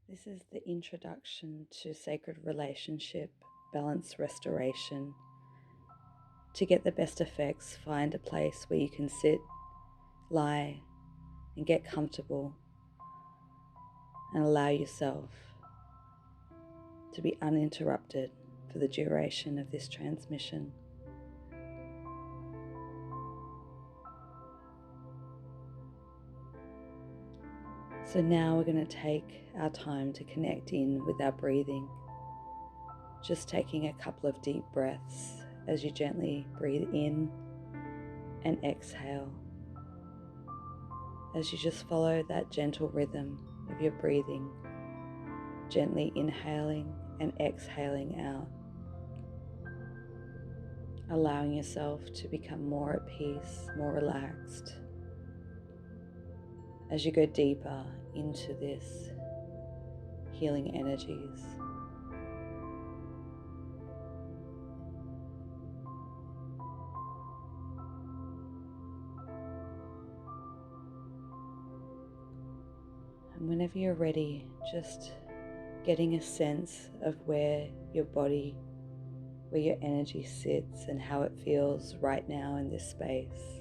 This is the introduction to sacred relationship, balance, restoration. To get the best effects, find a place where you can sit, lie, and get comfortable, and allow yourself to be uninterrupted for the duration of this transmission. So now we're going to take our time to connect in with our breathing. Just taking a couple of deep breaths as you gently breathe in and exhale. As you just follow that gentle rhythm of your breathing, gently inhaling and exhaling out, allowing yourself to become more at peace, more relaxed, as you go deeper into this healing energies. And whenever you're ready, just getting a sense of where your body, where your energy sits and how it feels right now in this space.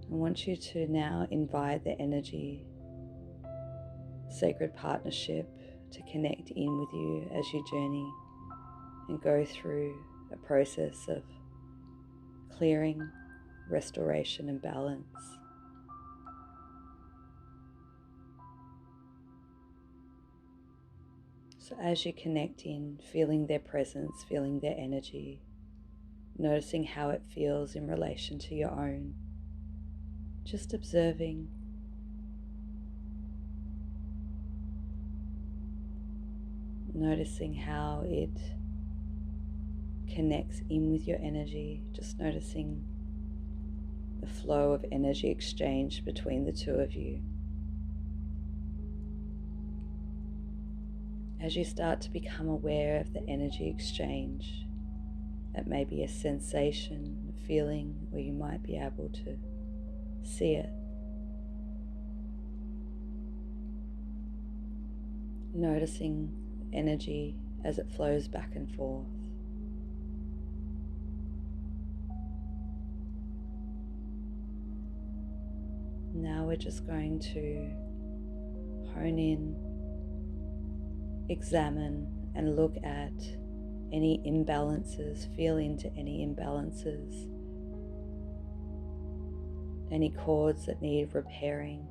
I want you to now invite the energy, sacred partnership, to connect in with you as you journey and go through a process of clearing, restoration, and balance. So as you connect in, feeling their presence, feeling their energy, noticing how it feels in relation to your own, just observing, noticing how it connects in with your energy, just noticing the flow of energy exchange between the two of you. As you start to become aware of the energy exchange, that may be a sensation, a feeling, or you might be able to see it. Noticing energy as it flows back and forth. Now we're just going to hone in, examine, and look at any imbalances, feel into any imbalances, any cords that need repairing,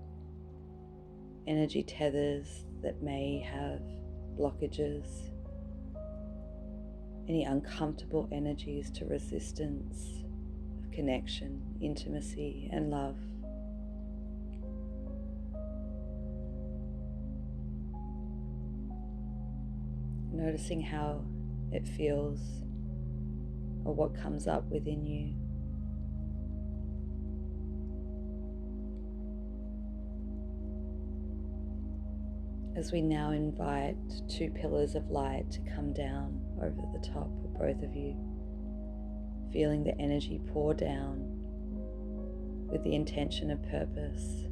energy tethers that may have blockages, any uncomfortable energies to resistance of connection, intimacy, and love. Noticing how it feels or what comes up within you. As we now invite two pillars of light to come down over the top of both of you, feeling the energy pour down with the intention of purpose,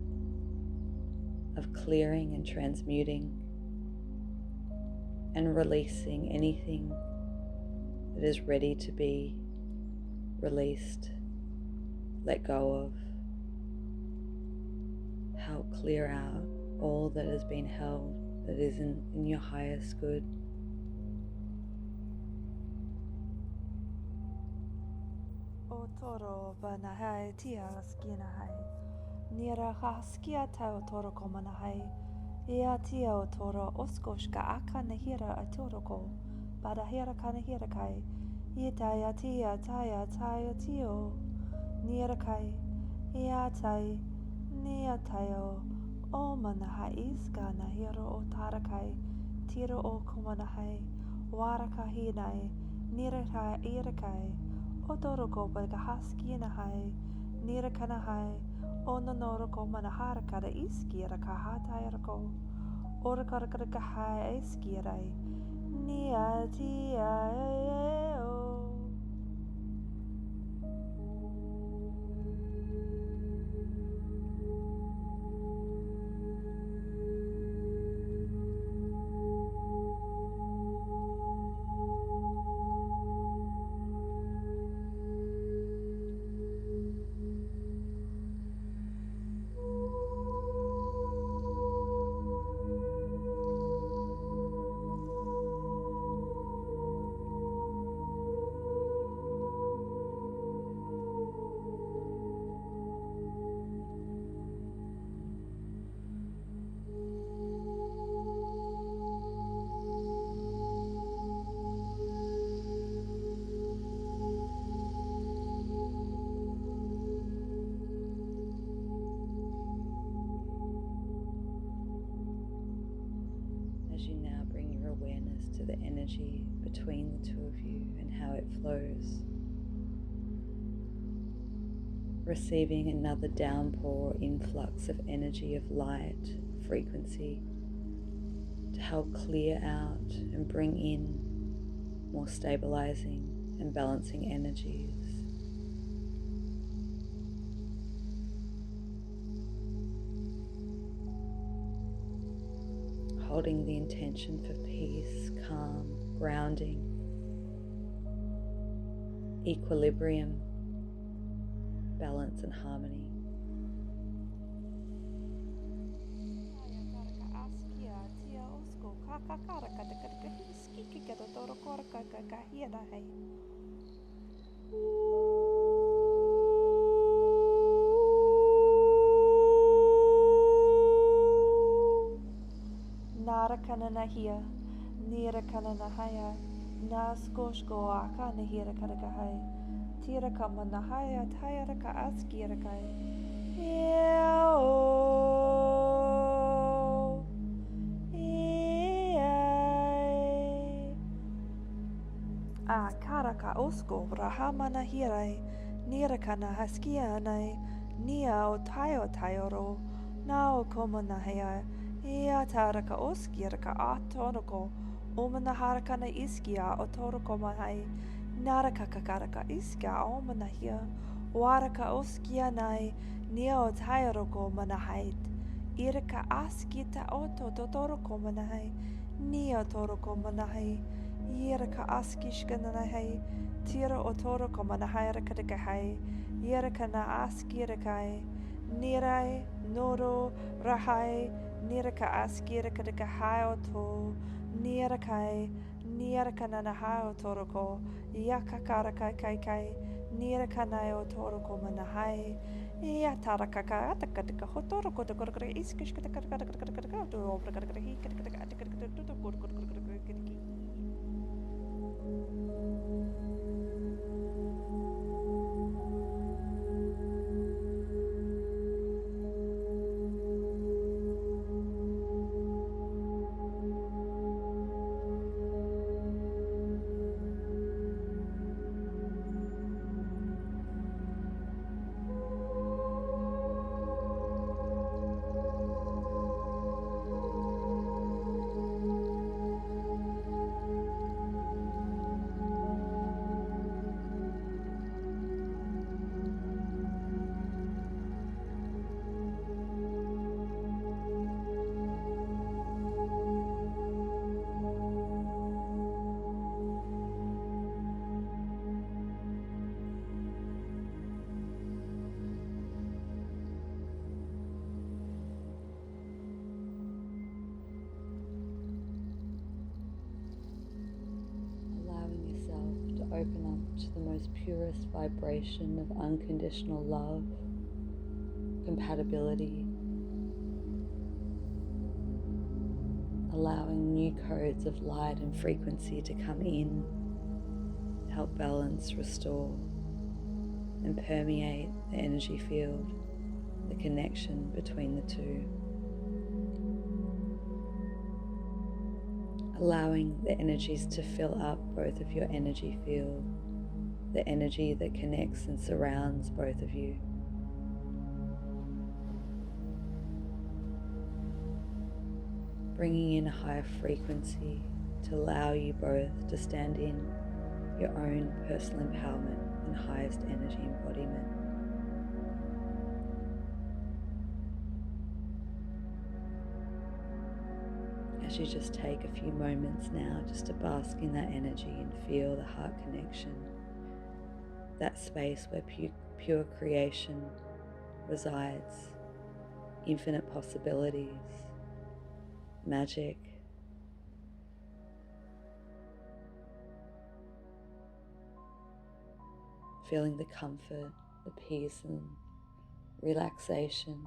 of clearing and transmuting and releasing anything that is ready to be released, let go of. Help clear out all that has been held that isn't in your highest good. O toro banahai tia skinahai. Nira haskia tau toro komanahai. Ia tia o toro oskoshka aka nahira a toroko. Badahira kanahira kai. Ia tia taya tio. Nira kai. Ia tai. Nia tayo. O manahai iska nahiro o tarakai. Tiro o komanahai. Waraka hinai. Nira kai irakai. O toroko bagahaski nahai. Nira kanahai. O nanoroko manaharakara iskira kahatayarako. Ora karakara hai iskirai. Nia tia o. to the energy between the two of you and how it flows. Receiving another downpour or influx of energy of light, frequency, to help clear out and bring in more stabilizing and balancing energies. Holding the intention for peace, calm, grounding, equilibrium, balance and harmony. Nara kanana hia, nira kanana haya, na skoshko aka nahira karakahai, tira kamana haya, tayara ka askira kai. A karaka osko rahamana hirai, nira kana haskia nai, nia o tayoro, na o komana haya, ia taraka oskira ka atonoko, omana harakana iskia o toroko mahai, naraka kakaraka iskia omana hia, waraka oskia nai, nia o tayoroko manahait, iraka askita oto totoroko manahai, nia toroko manahai, Yeraka askishka nanahai, tira otoro komanahai rakadakahai, yeraka na askirakai, nirai, noro, rahai, niraka askirakadakahai oto, nirakai, niraka nanahai otoroko, yakakarakai kai kai, niraka nai otoroko manahai, Yatarakaka, Takataka, Hotoroko, the Gorka Iskish, Open up to the most purest vibration of unconditional love, compatibility, allowing new codes of light and frequency to come in, help balance, restore, and permeate the energy field, the connection between the two. Allowing the energies to fill up both of your energy field, the energy that connects and surrounds both of you. Bringing in a higher frequency to allow you both to stand in your own personal empowerment and highest energy embodiment. As you just take a few moments now just to bask in that energy and feel the heart connection, that space where pure creation resides, infinite possibilities, magic, feeling the comfort, the peace and relaxation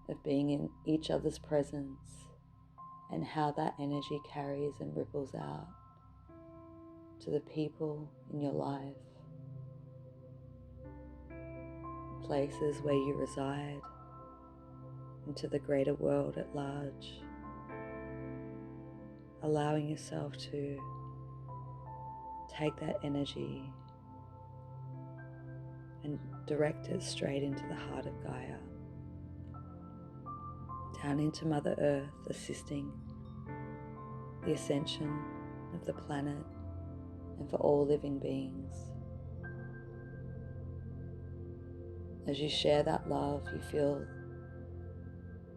of being in each other's presence, and how that energy carries and ripples out to the people in your life, places where you reside, and to the greater world at large. allowing yourself to take that energy and direct it straight into the heart of Gaia, down into Mother Earth, assisting the ascension of the planet and for all living beings. As you share that love, you feel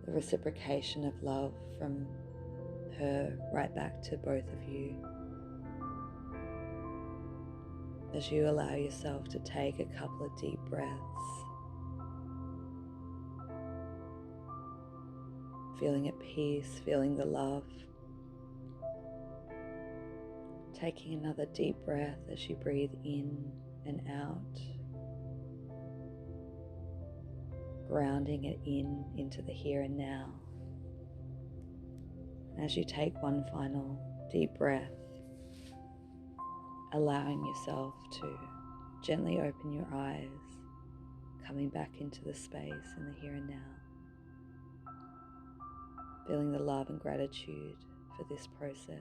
the reciprocation of love from her right back to both of you. As you allow yourself to take a couple of deep breaths, feeling at peace, feeling the love. Taking another deep breath as you breathe in and out, grounding it into the here and now. As you take one final deep breath, allowing yourself to gently open your eyes, coming back into the space in the here and now, feeling the love and gratitude for this process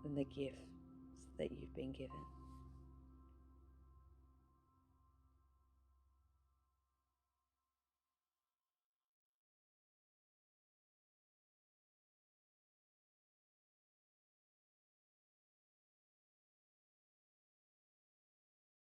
and the gifts that you've been given.